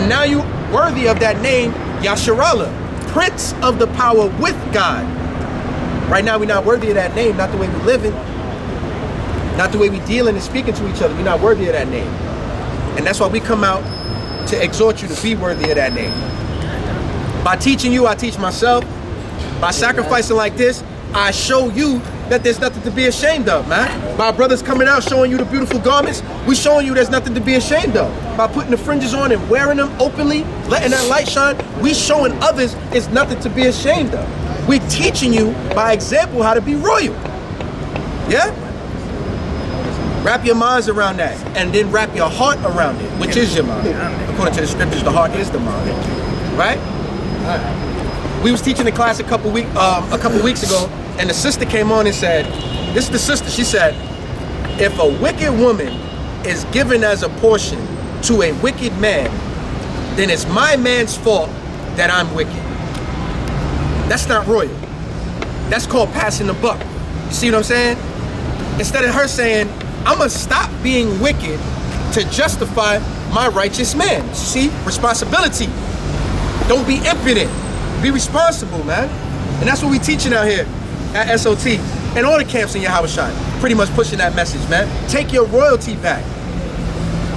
And now you worthy of that name, Yasharallah, Prince of the power with God. Right now we're not worthy of that name, not the way we're living, not the way we're dealing and speaking to each other. We're not worthy of that name. And that's why we come out to exhort you to be worthy of that name. By teaching you, I teach myself. By sacrificing like this, I show you that there's nothing to be ashamed of, man. By brothers coming out showing you the beautiful garments, we showing you there's nothing to be ashamed of. By putting the fringes on and wearing them openly, letting that light shine, we showing others it's nothing to be ashamed of. We teaching you by example how to be royal. Yeah? Wrap your minds around that, and then wrap your heart around it, which is your mind. According to the scriptures, the heart is the mind. Right? We was teaching the class a couple weeks ago, and the sister came on and said, this is the sister, she said, if a wicked woman is given as a portion to a wicked man, then it's my man's fault that I'm wicked. That's not royal. That's called passing the buck. You see what I'm saying? Instead of her saying, I'm gonna stop being wicked to justify my righteous man. See, responsibility. Don't be impudent. Be responsible, man. And that's what we teaching out here at SOT and all the camps in Yahushua. Pretty much pushing that message, man. Take your royalty back.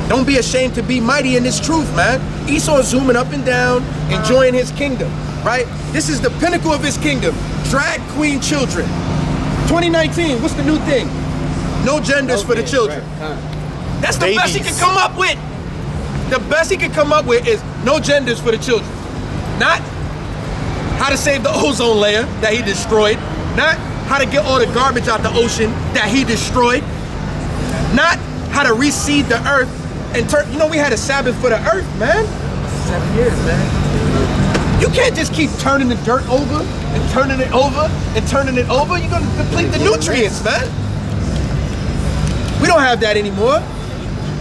Don't be ashamed to be mighty in this truth, man. Esau is zooming up and down, enjoying his kingdom, right? This is the pinnacle of his kingdom. Drag queen children. 2019, what's the new thing? No genders for the children. That's the best he can come up with. The best he can come up with is no genders for the children. Not how to save the ozone layer that he destroyed. Not how to get all the garbage out the ocean that he destroyed. Not how to reseed the earth and turn, you know, we had a Sabbath for the earth, man. 7 years, man. You can't just keep turning the dirt over and turning it over and turning it over. You're gonna deplete the nutrients, man. We don't have that anymore.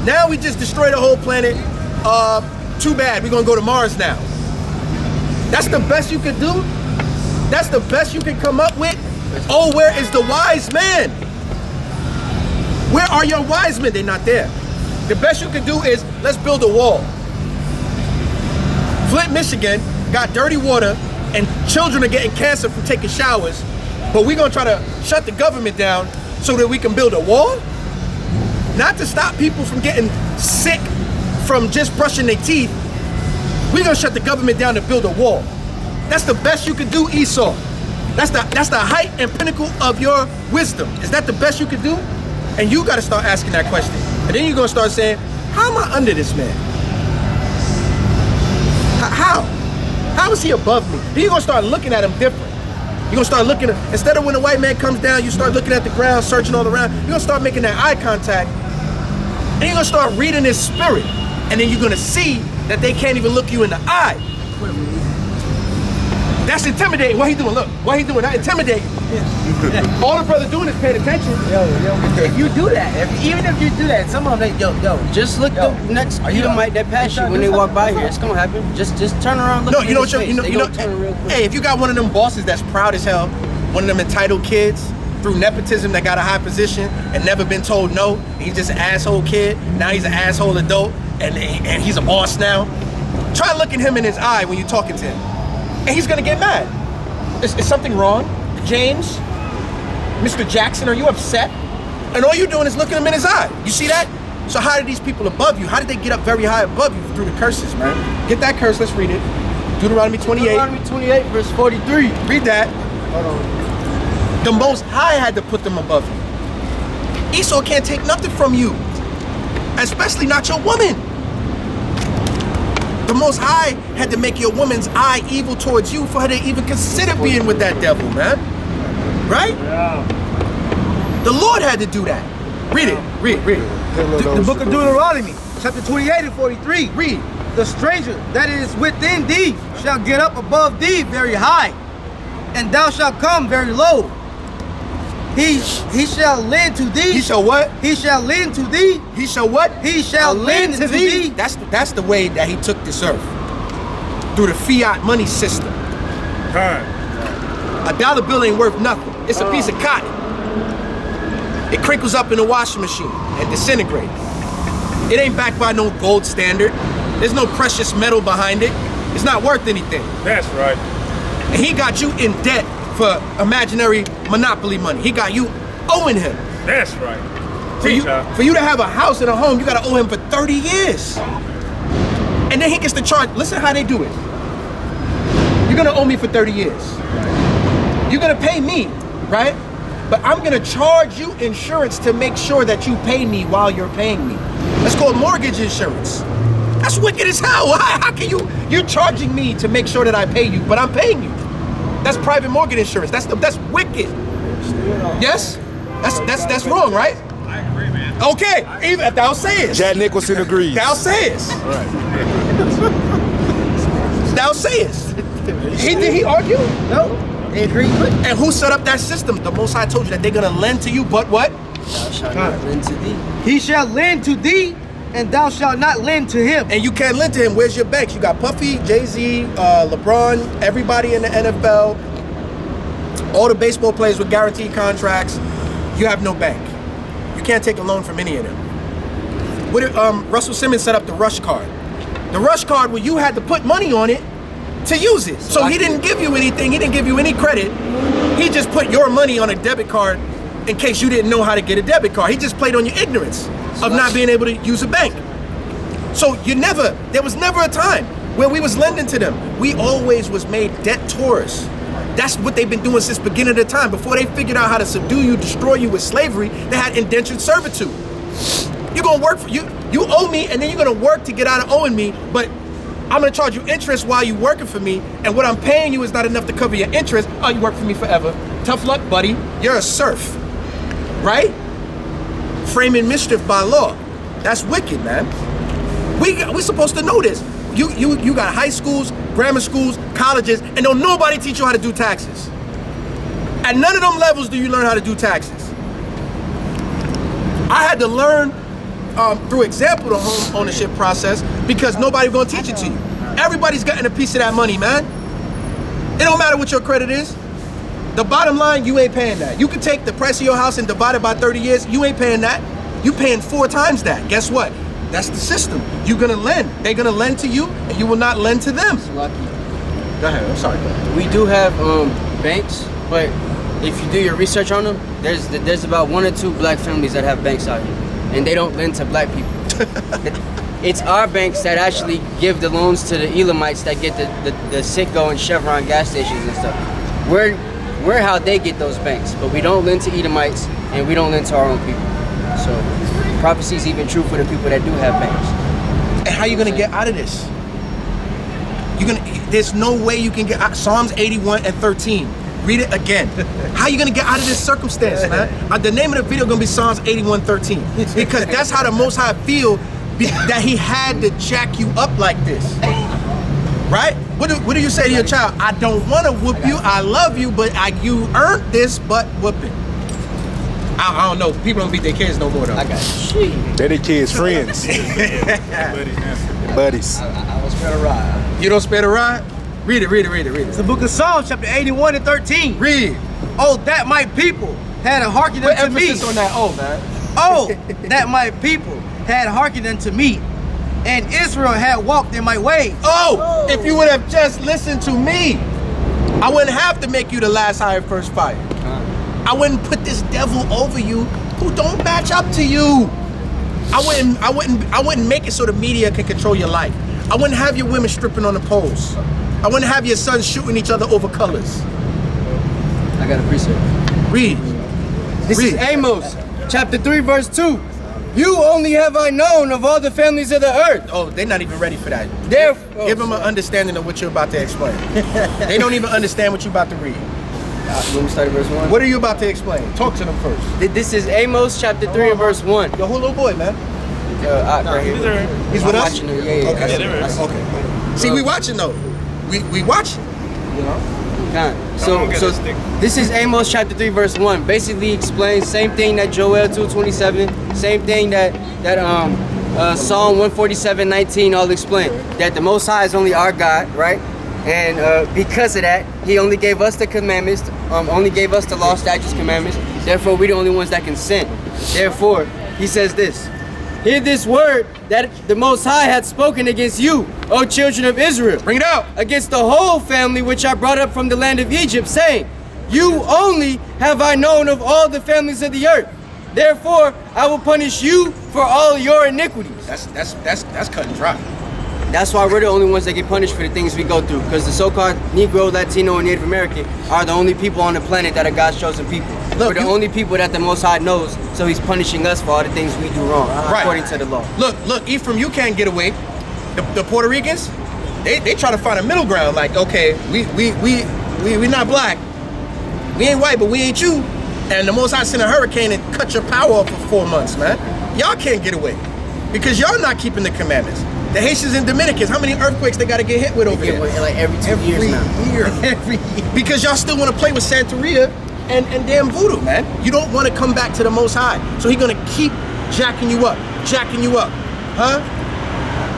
Now we just destroy the whole planet. Too bad, we're gonna go to Mars now. That's the best you can do? That's the best you can come up with? Oh, where is the wise man? Where are your wise men? They're not there. The best you can do is, let's build a wall. Flint, Michigan got dirty water and children are getting cancer from taking showers, but we're gonna try to shut the government down so that we can build a wall? Not to stop people from getting sick from just brushing their teeth. We're gonna shut the government down to build a wall. That's the best you can do, Esau. That's the height and pinnacle of your wisdom. Is that the best you can do? And you gotta start asking that question. And then you're gonna start saying, how am I under this man? How? How is he above me? Then you're gonna start looking at him different. You're gonna start looking at, instead of when the white man comes down, you start looking at the ground, searching all around. You're gonna start making that eye contact. And you're gonna start reading his spirit. And then you're gonna see that they can't even look you in the eye. That's intimidating. What he doing? Look, what he doing? Not intimidating. Yeah. All the brother doing is paying attention. If you do that, even if you do that, some of them, just look the next Edomite that pass you when they walk by here. It's gonna happen. Just turn around. Look no, you know what? Hey, if you got one of them bosses that's proud as hell, one of them entitled kids through nepotism that got a high position and never been told no, he's just an asshole kid. Now he's an asshole adult, and he's a boss now. Try looking him in his eye when you're talking to him, and he's gonna get mad. Is something wrong? James, Mr. Jackson, are you upset? And all you're doing is looking him in his eye. You see that? So how did these people above you, how did they get up very high above you? Through the curses, man. Get that curse, let's read it. Deuteronomy 28. Deuteronomy 28, verse 43. Read that. Hold on. The Most High had to put them above you. Esau can't take nothing from you, especially not your woman. The Most High had to make your woman's eye evil towards you for her to even consider being with that devil, man. Right? Yeah. The Lord had to do that. Read it. Read it. The book of Deuteronomy, chapter 28 and 43. Read. The stranger that is within thee shall get up above thee very high, and thou shalt come very low. He shall lend to thee. He shall what? He shall lend to thee. He shall what? He shall lend to thee. That's the way that he took this earth. Through the fiat money system. A dollar bill ain't worth nothing. It's a piece of cotton. It crinkles up in the washing machine and disintegrates. It ain't backed by no gold standard. There's no precious metal behind it. It's not worth anything. That's right. And he got you in debt for imaginary monopoly money. He got you owing him. That's right. For you to have a house and a home, you gotta owe him for 30 years. And then he gets to charge. Listen how they do it. You're gonna owe me for 30 years. You're gonna pay me, right? But I'm gonna charge you insurance to make sure that you pay me while you're paying me. That's called mortgage insurance. That's wicked as hell. How can you're charging me to make sure that I pay you, but I'm paying you. That's private mortgage insurance. That's wicked. Yes? That's wrong, right? I agree, man. Okay, even thou sayest. Jack Nicholson agrees. Thou sayest. Thou sayest. Did he argue? No, they agreed with it. And who set up that system? The Most High told you that they're gonna lend to you, but what? Thou shalt not lend to thee. He shall lend to thee, and thou shalt not lend to him. And you can't lend to him. Where's your banks? You got Puffy, Jay-Z, LeBron, everybody in the NFL, all the baseball players with guaranteed contracts. You have no bank. You can't take a loan from any of them. What did, Russell Simmons set up the Rush card. The Rush card where you had to put money on it to use it. So he didn't give you anything. He didn't give you any credit. He just put your money on a debit card in case you didn't know how to get a debit card. He just played on your ignorance of not being able to use a bank. So there was never a time where we was lending to them. We always was made debtors. That's what they've been doing since beginning of the time. Before they figured out how to subdue you, destroy you with slavery, they had indentured servitude. You're gonna work for you owe me, and then you're gonna work to get out of owing me, but I'm gonna charge you interest while you're working for me, and what I'm paying you is not enough to cover your interest. Oh, you work for me forever. Tough luck, buddy. You're a serf, right? Framing mischief by law. That's wicked, man. We're supposed to know this. You got high schools, grammar schools, colleges, and don't nobody teach you how to do taxes. At none of them levels do you learn how to do taxes. I had to learn through example the home ownership process because nobody's gonna teach it to you. Everybody's getting a piece of that money, man. It don't matter what your credit is. The bottom line, you ain't paying that. You can take the price of your house and divide it by 30 years, you ain't paying that. You paying 4 times that. Guess what? That's the system. You're gonna lend. They're gonna lend to you, and you will not lend to them. Lucky. Go ahead, I'm sorry. We do have banks, but if you do your research on them, there's about 1 or 2 black families that have banks out here, and they don't lend to black people. It's our banks that actually give the loans to the Elamites that get the Citgo and Chevron gas stations and stuff. We're how they get those banks, but we don't lend to Edomites, and we don't lend to our own people. So prophecy is even true for the people that do have banks. And how you gonna get out of this? There's no way you can get out. Psalms 81 and 13. Read it again. How you gonna get out of this circumstance, man? The name of the video gonna be Psalms 81:13 because that's how the Most High feel that He had to jack you up like this, right? What do you say to your child? I don't want to whoop you. I love you, but you earned this butt whooping. I don't know. People don't beat their kids no more though. I got shit. They're their kids' friends. Buddies. I was spare the ride. You don't spare the ride? Read it. It's the book of Psalms, chapter 81 and 13. Read. Oh, that my people had hearkened Put unto me. emphasis on that oh, man. Oh, that my people had hearkened unto me, and Israel had walked in my ways. Oh, if you would have just listened to me, I wouldn't have to make you the last hired first fire. I wouldn't put this devil over you who don't match up to you. I wouldn't make it so the media can control your life. I wouldn't have your women stripping on the poles. I wouldn't have your sons shooting each other over colors. I got a precept. Read. This is Amos, chapter 3, verse 2. You only have I known of all the families of the earth. Oh, they're not even ready for that. Therefore, Give them an understanding of what you're about to explain. They don't even understand what you're about to read. let me start at verse 1. What are you about to explain? Talk to them first. This is Amos, chapter 3, and verse 1. Yo, who little boy, man? Right here. He's with I'm us? watching him. Yeah. Okay. Okay. See, we watching though. We watching. You know? So this is Amos chapter 3 verse 1. Basically explains same thing that Joel 2:27, same thing that Psalm 147:19 all explain. That the Most High is only our God, right? And because of that, He only gave us the commandments, only gave us the law, statutes, commandments. Therefore, we're the only ones that can sin. Therefore, He says this: Hear this word that the Most High hath spoken against you, O children of Israel. Bring it out. Against the whole family which I brought up from the land of Egypt, saying, you only have I known of all the families of the earth. Therefore, I will punish you for all your iniquities. That's cut and dry. That's why we're the only ones that get punished for the things we go through. Because the so-called Negro, Latino, and Native American are the only people on the planet that are God's chosen people. We're the only people that the Most High knows, so he's punishing us for all the things we do wrong, according to the law. Look, Ephraim, you can't get away. The Puerto Ricans, they try to find a middle ground. Like, okay, we not black. We ain't white, but we ain't you. And the Most High sent a hurricane and cut your power off for 4 months, man. Y'all can't get away because y'all not keeping the commandments. The Haitians and Dominicans, how many earthquakes they got to get hit with over there? Like every 2 years now. Every year. Because y'all still want to play with Santeria and damn voodoo, man. You don't want to come back to the Most High. So he's going to keep jacking you up, huh?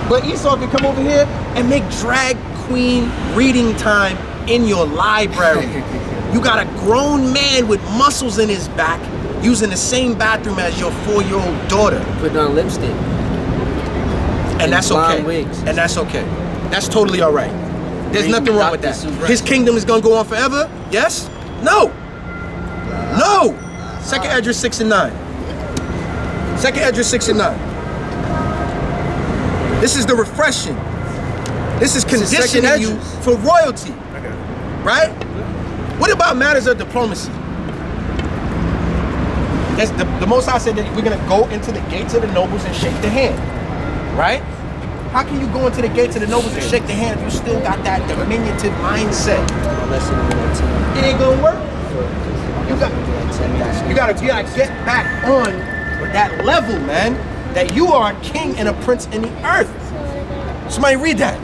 But Esau can come over here and make drag queen reading time in your library. You got a grown man with muscles in his back using the same bathroom as your 4-year-old daughter. Putting on lipstick. And that's okay. Wigs. And that's okay. That's totally all right. There's nothing wrong with that. His kingdom is going to go on forever? Yes? No. No. 2nd Esdras 6 and 9. 2nd Esdras 6 and 9. This is the refreshing. This is conditioning you for royalty. Okay. Right? What about matters of diplomacy? That's the Most High said that we're going to go into the gates of the nobles and shake the hand. Right? How can you go into the gates of the nobles and shake the hand if you still got that diminutive mindset? It ain't gonna work. You gotta get back on that level, man. That you are a king and a prince in the earth. Somebody read that.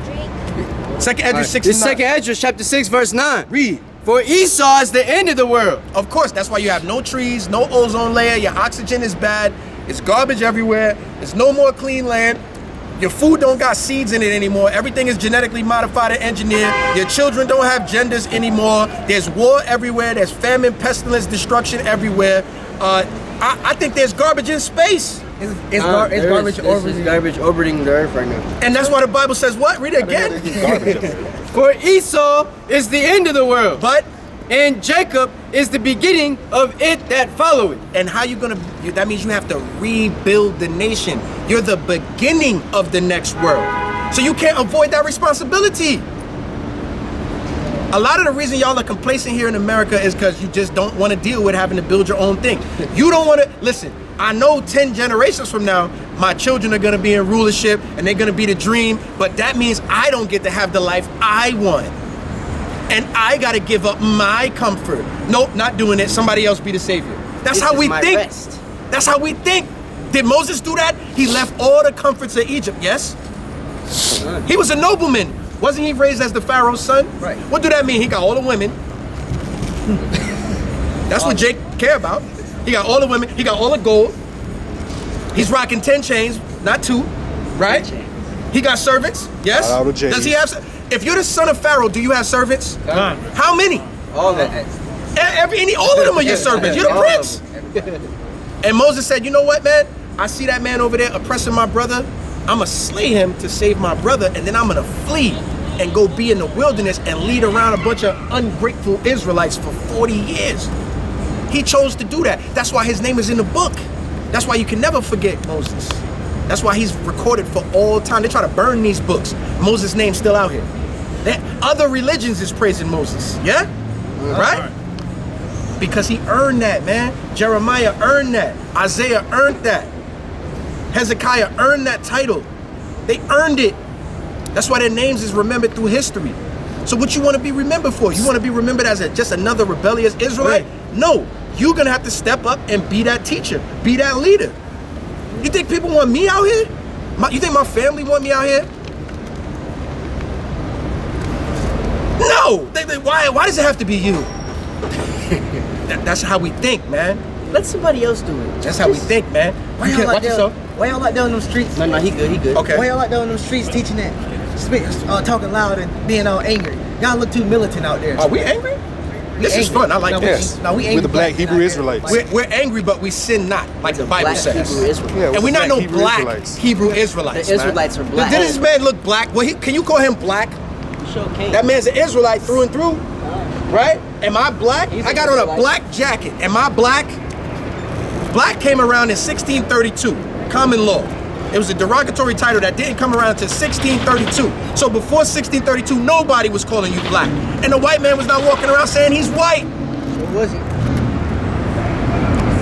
2nd Esdras 6 and 9. 2nd Esdras chapter 6 verse 9. Read. For Esau is the end of the world. Of course, that's why you have no trees, no ozone layer, your oxygen is bad, it's garbage everywhere, there's no more clean land. Your food don't got seeds in it anymore. Everything is genetically modified and engineered. Your children don't have genders anymore. There's war everywhere. There's famine, pestilence, destruction everywhere. I think there's garbage in space. It's garbage orbiting the earth right now. And that's why the Bible says what? Read it again. For Esau is the end of the world. But and Jacob is the beginning of it that followeth. And how you gonna, that means you have to rebuild the nation. You're the beginning of the next world. So you can't avoid that responsibility. A lot of the reason y'all are complacent here in America is because you just don't want to deal with having to build your own thing. You don't want to, listen, I know 10 generations from now, my children are going to be in rulership and they're going to be the dream, but that means I don't get to have the life I want. And I got to give up my comfort. Nope, not doing it. Somebody else be the savior. That's how we think. Rest. That's how we think. Did Moses do that? He left all the comforts of Egypt, yes? He was a nobleman. Wasn't he raised as the Pharaoh's son? Right. What do that mean? He got all the women. That's what Jake care about. He got all the women. He got all the gold. He's rocking 10 chains, not 2, right? He got servants, yes? All the J's. Does he have? If you're the son of Pharaoh, do you have servants? None. How many? All of that. All of them are your servants. You're the prince. And Moses said, you know what, man? I see that man over there oppressing my brother. I'm going to slay him to save my brother, and then I'm going to flee and go be in the wilderness and lead around a bunch of ungrateful Israelites for 40 years. He chose to do that. That's why his name is in the book. That's why you can never forget Moses. That's why he's recorded for all time. They try to burn these books. Moses' name's still out here. Other religions is praising Moses, yeah? Right? Because he earned that, man. Jeremiah earned that. Isaiah earned that. Hezekiah earned that title. They earned it. That's why their names is remembered through history. So what you want to be remembered for? You want to be remembered as just another rebellious Israelite? Right. No, you're going to have to step up and be that teacher, be that leader. You think people want me out here? You think my family want me out here? No! Why does it have to be you? That's how we think, man. Let somebody else do it. That's how we think, man. Why y'all like that? Why y'all like that on them streets? No, he good. Okay. Why y'all like that on them streets teaching that? Talking loud and being all angry. Y'all look too militant out there. Are we angry? This is fun. I like this. No, we angry. We're the black Hebrew Israelites. We're angry, but we sin not, like the Bible Black says. Hebrew Israelites. Yeah, And we're not no Hebrew black Israelites. Hebrew Israelites. The Israelites man. are black. Did this man look black? Well, can you call him black? Sure can. That man's an Israelite through and through, right? Am I black? He's I an got on a Israelite. black jacket. Am I black? Black came around in 1632, common law. It was a derogatory title that didn't come around until 1632. So before 1632, nobody was calling you black. And the white man was not walking around saying he's white. What was he?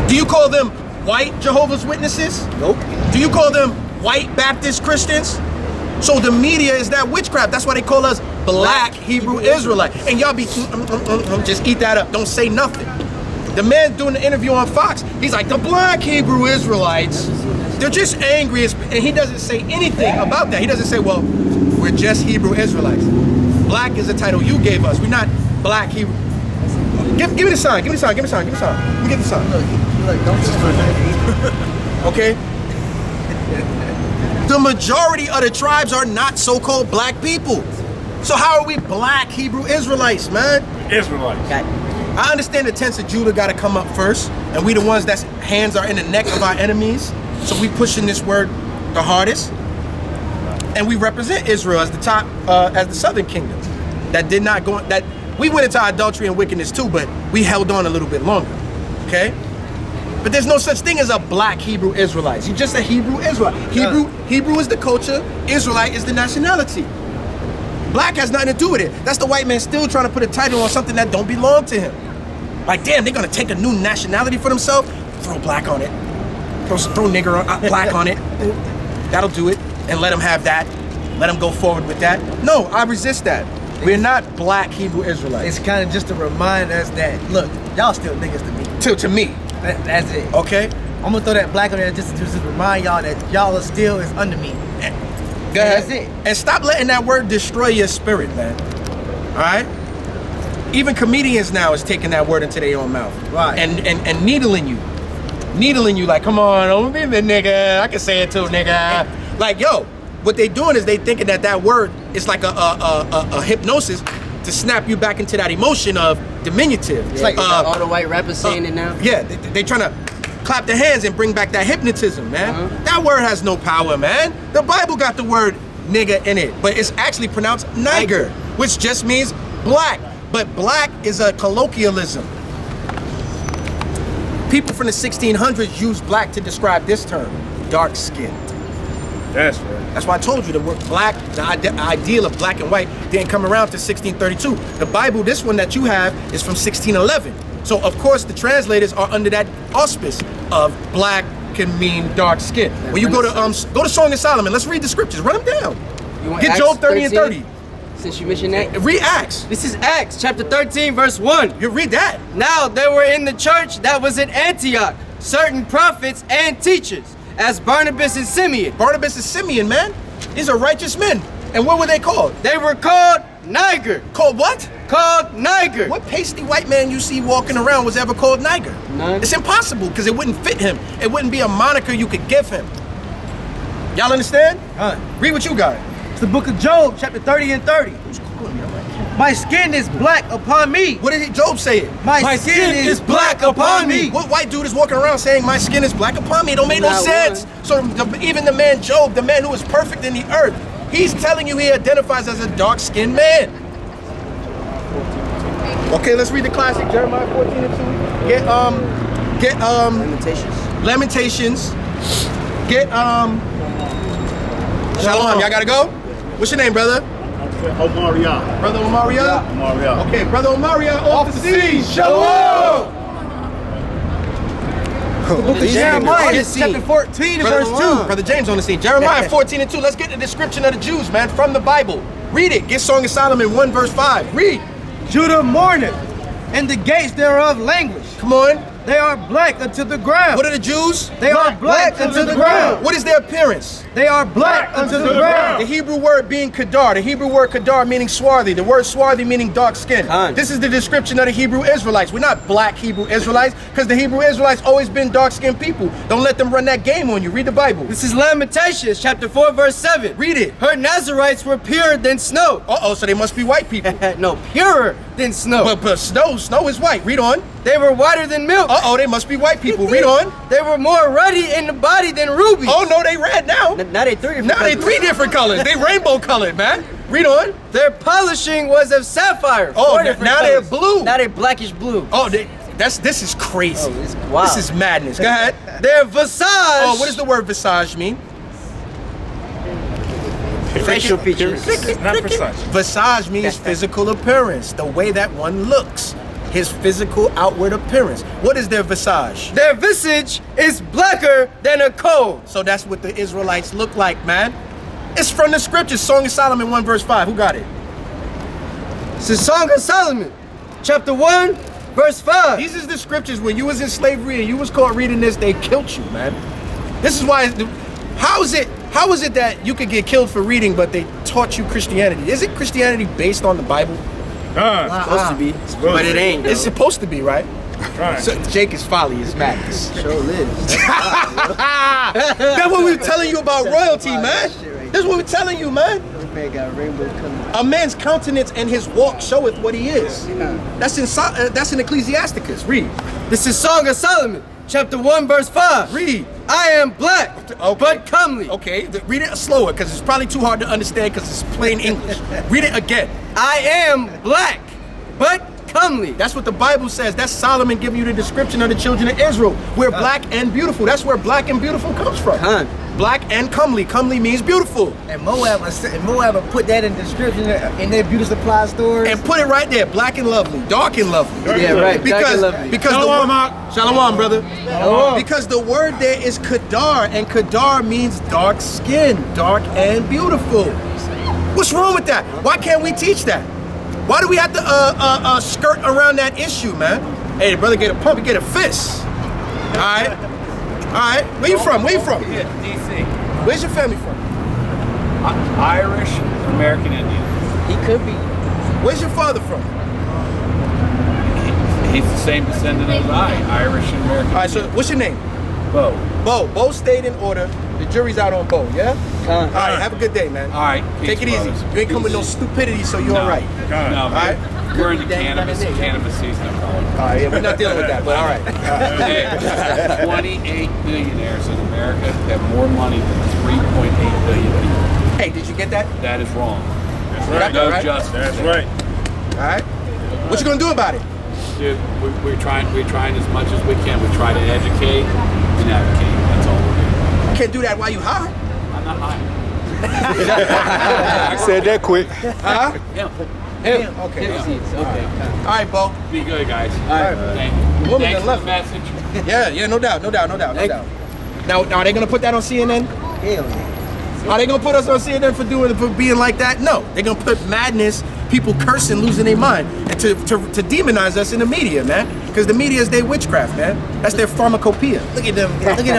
Do you call them white Jehovah's Witnesses? Nope. Do you call them white Baptist Christians? So the media is that witchcraft. That's why they call us black Hebrew Israelite. And y'all be just eat that up. Don't say nothing. The man doing the interview on Fox, he's like, the black Hebrew Israelites, they're just angry. And he doesn't say anything about that. He doesn't say, well, we're just Hebrew Israelites. Black is a title you gave us. We're not black Hebrew. Give me the sign. Give me the sign. Give me the sign. Give me the sign. Let me get the sign. Look, don't Okay? The majority of the tribes are not so-called black people. So how are we black Hebrew Israelites, man? Israelites. Got I understand the tents of Judah got to come up first, and we the ones that's hands are in the neck of our enemies. So we pushing this word the hardest, and we represent Israel as the top, as the southern kingdom. That did not go. That we went into adultery and wickedness too, but we held on a little bit longer. Okay. But there's no such thing as a black Hebrew Israelite. You're just a Hebrew Israelite. Hebrew is the culture. Israelite is the nationality. Black has nothing to do with it. That's the white man still trying to put a title on something that don't belong to him. Like, damn, they're gonna take a new nationality for themselves. Throw black on it. Throw nigger on black on it. That'll do it. And let them have that. Let them go forward with that. No, I resist that. We're not black Hebrew Israelites. It's kind of just to remind us that, look, y'all still niggas to me. To me. That's it. Okay? I'm gonna throw that black on there just to remind y'all that y'all are still is under me. Go ahead. That's it. And stop letting that word destroy your spirit, man. All right? Even comedians now is taking that word into their own mouth. Right. And needling you. Needling you like, come on, don't be the nigga. I can say it too, nigga. Like, yo, what they doing is they thinking that word is like a hypnosis to snap you back into that emotion of diminutive. It's like all the white rappers saying it now. Yeah, they trying to clap their hands and bring back that hypnotism, man. That word has no power, man. The Bible got the word nigga in it, but it's actually pronounced niger, which just means black. But black is a colloquialism. People from the 1600s used black to describe this term, dark skin. That's right. That's why I told you the word black, the ideal of black and white didn't come around to 1632. The Bible, this one that you have, is from 1611. So of course the translators are under that auspice of black can mean dark skin. When you go to Song of Solomon, let's read the scriptures. Run them down. You want Get Acts Job 30 and 13? 30. Since you mentioned that. Read Acts. This is Acts chapter 13 verse 1. You read that. Now there were in the church that was at Antioch certain prophets and teachers, as Barnabas and Simeon. Barnabas and Simeon, man. These are righteous men. And what were they called? They were called Niger. Called what? Called Niger. What pasty white man you see walking around was ever called Niger? None. It's impossible because it wouldn't fit him. It wouldn't be a moniker you could give him. Y'all understand? Read what you got. It's the book of Job, chapter 30 and 30. My skin is black upon me. What did Job say? My skin is black upon me. What white dude is walking around saying my skin is black upon me? It don't make no Not sense. So even the man Job, the man who is perfect in the earth, he's telling you he identifies as a dark-skinned man. Okay, let's read the classic Jeremiah 14 and 2. Get Lamentations. Get Shalom. Y'all gotta go? What's your name, brother? Omaria. Brother Omaria? Omaria. Okay, Brother Omaria off the scene. Shalom! Jeremiah chapter 14 and verse 2. Brother James on the scene. Jeremiah 14 and 2. Let's get the description of the Jews, man, from the Bible. Read it. Get Song of Solomon 1 verse 5. Read. Judah mourneth, and the gates thereof languish. Come on. They are black unto the ground. What are the Jews? They are black unto the ground. What is their appearance? They are black unto the The ground. Hebrew word being kadar. The Hebrew word kadar meaning swarthy. The word swarthy meaning dark skin. Khan. This is the description of the Hebrew Israelites. We're not black Hebrew Israelites because the Hebrew Israelites always been dark skinned people. Don't let them run that game on you. Read the Bible. This is Lamentations chapter 4 verse 7. Read it. Her Nazarites were purer than snow. Uh-oh, so they must be white people. No, purer than snow. But snow is white. Read on. They were whiter than milk. Uh-oh, they must be white people. Read on. They were more ruddy in the body than rubies. Oh no, they red now. Now they three different Now they colors. 3 different colors. They rainbow colored, man. Read on. Their polishing was of sapphire. Oh, 4 different now they're colors. blue. Now they're blackish blue. Oh, this is crazy. Oh, it's wild. This is madness. Go ahead. Their visage. Oh, what does the word visage mean? facial features? Not precise. Visage means physical appearance, the way that one looks, his physical outward appearance. What is their visage? Their visage is blacker than a coal. So that's what the Israelites look like, man. It's from the scriptures, Song of Solomon 1 verse 5. Who got it? It's the Song of Solomon, chapter 1, verse 5. These is the scriptures. When you was in slavery and you was caught reading this, they killed you, man. This is why. How is it that you could get killed for reading, but they taught you Christianity? Isn't Christianity based on the Bible? Supposed to be, but it ain't. It's supposed to be, right? Right. So Jake is folly, is madness. Sure lives. That's what we were telling you about royalty, man. That's what we're telling you, man. Man got rainbow color. A man's countenance and his walk showeth what he is. That's in Ecclesiasticus. Read. This is Song of Solomon, chapter 1, verse 5. Read. I am black, but comely. Okay, read it slower because it's probably too hard to understand because it's plain English. Read it again. I am black, but comely. That's what the Bible says. That's Solomon giving you the description of the children of Israel. We're black and beautiful. That's where black and beautiful comes from. Huh. Black and comely. Comely means beautiful. And Moab will put that in the description in their beauty supply stores. And put it right there. Black and lovely. Dark and lovely. Yeah, right. Black Because and lovely. Shalom, the Mark. Shalom, brother. Shalom. Because the word there is kadar, and kadar means dark skin, dark and beautiful. What's wrong with that? Why can't we teach that? Why do we have to skirt around that issue, man? Hey, brother, get a pump, you get a fist. All right. All right. Where you from? Where you from? Yeah, DC. Where's your family from? Irish, American Indian. He could be. Where's your father from? He's the same descendant as I, Irish and American. All right. So what's your name? Bo. Bo. Bo stayed in order. The jury's out on Bo. Yeah. All right. Have a good day, man. All right. Take it peace, easy. brothers. You ain't coming with no Peace. stupidity, so you're all right. No, right. we're into cannabis season. All right. Yeah, we're not dealing with that, but all right. Hey, 28 billionaires in America have more money than 3.8 billion people. Hey, did you get that? That is wrong. That's right. No Right. justice. That's right. All right. What you gonna do about it? Dude, we're trying as much as we can. We try to educate and advocate. That's all we're doing. You can't do that while you high. I'm not high. Said that quick. Huh? Yeah. Okay. All right, Bo. Be good, guys. All right. Thank you. Woman Thanks that for the left. message. Yeah, no doubt. Now, are they gonna put that on CNN? Hell yeah. Are they gonna put us on CNN for being like that? No, they're gonna put madness, people cursing, losing their mind, and to demonize us in the media, man. Because the media is their witchcraft, man. That's their pharmacopoeia. Look at them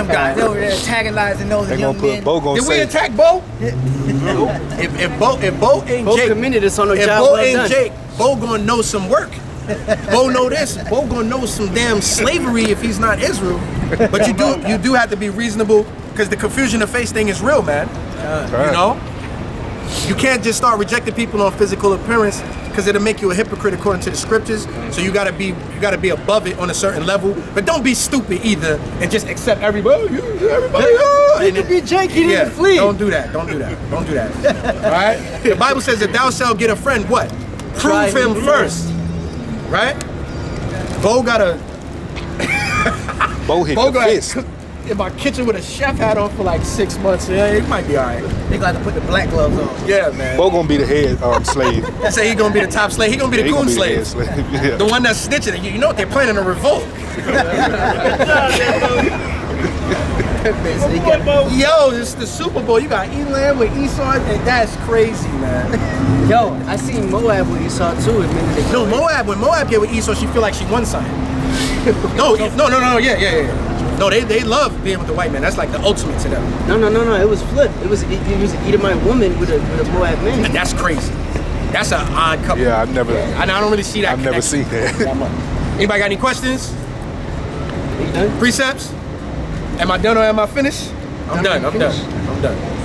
guys over there antagonizing those They young gonna put men. Bo gonna Did we say. attack Bo? if Bo ain't Bo Jake, commended us on a if job Bo well ain't done. Jake, Bo gonna know some work. Bo know this. Bo gonna know some damn slavery if he's not Israel. But you do have to be reasonable because the confusion of face thing is real, man. You know, you can't just start rejecting people on physical appearance because it'll make you a hypocrite according to the scriptures. So you gotta be above it on a certain level, but don't be stupid either and just accept everybody. He could be Jake, he Yeah, didn't flee. don't do that. All right. The Bible says that thou shalt get a friend. What? Try Prove him him first. Right? Bo got Bo hit the fist. in my kitchen with a chef hat on for like 6 months. Yeah, it might be all right. They got to put the black gloves on. Yeah, man. Bo gonna be the head slave. He say he gonna be the top slave. He gonna be the He coon gonna be the slave. head slave. Yeah. The one that's snitching. You know what? They're planning a revolt. Yo, it's the Super Bowl. You got Elam with Esau, and that's crazy, man. Yo, I seen Moab with Esau too. No, Moab. When Moab get with Esau, she feel like she won something. No, yeah. No, they love being with the white man. That's like the ultimate to them. No. It was flipped. It was an Edomite woman with a Moab man. And that's crazy. That's an odd couple. Yeah, I don't really see that. I've never connection seen that. that much. Anybody got any questions? You done? Precepts? Am I done or am I finished? I'm done.